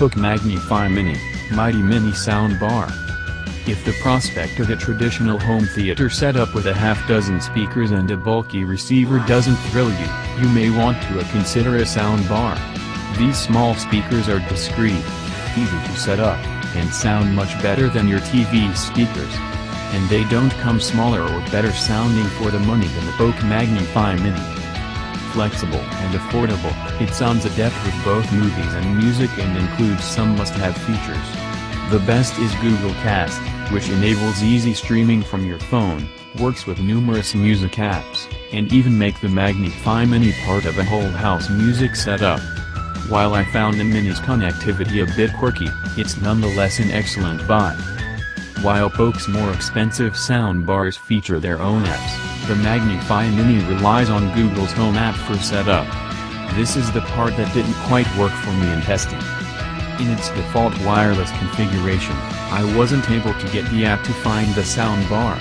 Polk MagniFi Mini, Mighty Mini Soundbar. If the prospect of a traditional home theater setup with a half-dozen speakers and a bulky receiver doesn't thrill you, you may want to consider a soundbar. These small speakers are discreet, easy to set up, and sound much better than your TV speakers. And they don't come smaller or better sounding for the money than the Polk MagniFi Mini. Flexible and affordable, it sounds adept with both movies and music and includes some must-have features. The best is Google Cast, which enables easy streaming from your phone, works with numerous music apps, and even make the MagniFi Mini part of a whole house music setup. While I found the Mini's connectivity a bit quirky, it's nonetheless an excellent buy. While Polk's more expensive soundbars feature their own apps, the MagniFi Mini relies on Google's Home app for setup. This is the part that didn't quite work for me in testing. In its default wireless configuration, I wasn't able to get the app to find the soundbar.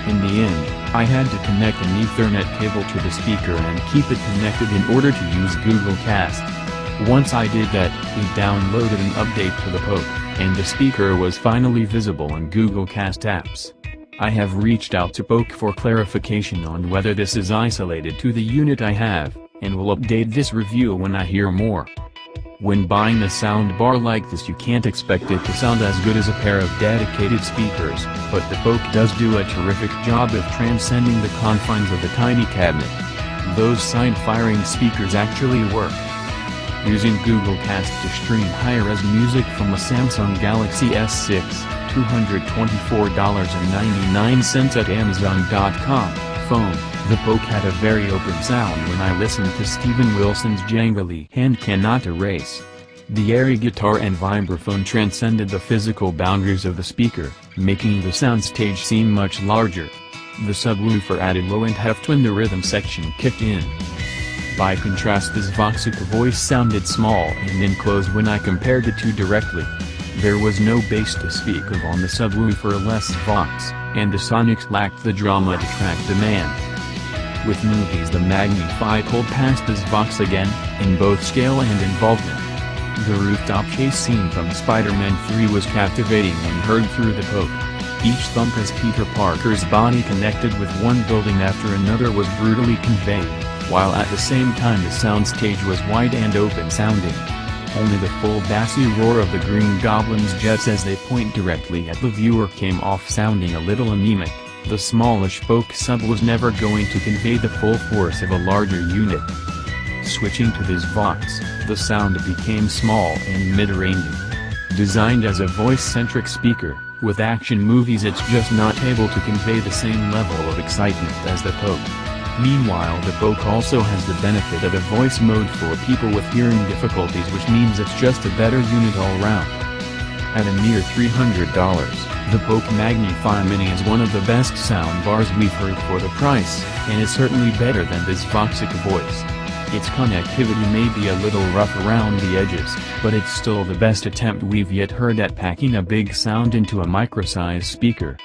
In the end, I had to connect an Ethernet cable to the speaker and keep it connected in order to use Google Cast. Once I did that, we downloaded an update to the Polk, and the speaker was finally visible in Google Cast apps. I have reached out to Polk for clarification on whether this is isolated to the unit I have, and will update this review when I hear more. When buying a soundbar like this, you can't expect it to sound as good as a pair of dedicated speakers, but the Polk does do a terrific job of transcending the confines of the tiny cabinet. Those side-firing speakers actually work. Using Google Cast to stream high-res music from a Samsung Galaxy S6, $224.99 at Amazon.com, phone, the Polk had a very open sound when I listened to Steven Wilson's jangly Hand Cannot Erase. The airy guitar and vibraphone transcended the physical boundaries of the speaker, making the soundstage seem much larger. The subwoofer added low and heft when the rhythm section kicked in. By contrast, this Voxic voice sounded small and enclosed when I compared the two directly. There was no bass to speak of on the subwoofer, less Vox, and the Sonics lacked the drama to track demand. With movies, the MagniFi pulled past this Vox again, in both scale and involvement. The rooftop chase scene from Spider-Man 3 was captivating when heard through the Polk. Each thump as Peter Parker's body connected with one building after another was brutally conveyed, while at the same time the soundstage was wide and open-sounding. Only the full bassy roar of the Green Goblin's jets as they point directly at the viewer came off sounding a little anemic. The smallish Polk sub was never going to convey the full force of a larger unit. Switching to this Vox, the sound became small and mid-ranging. Designed as a voice-centric speaker, with action movies it's just not able to convey the same level of excitement as the Polk. Meanwhile, the Polk also has the benefit of a voice mode for people with hearing difficulties, which means it's just a better unit all round. At a mere $300, the Polk MagniFi Mini is one of the best soundbars we've heard for the price, and is certainly better than this Voxic voice. Its connectivity may be a little rough around the edges, but it's still the best attempt we've yet heard at packing a big sound into a micro-sized speaker.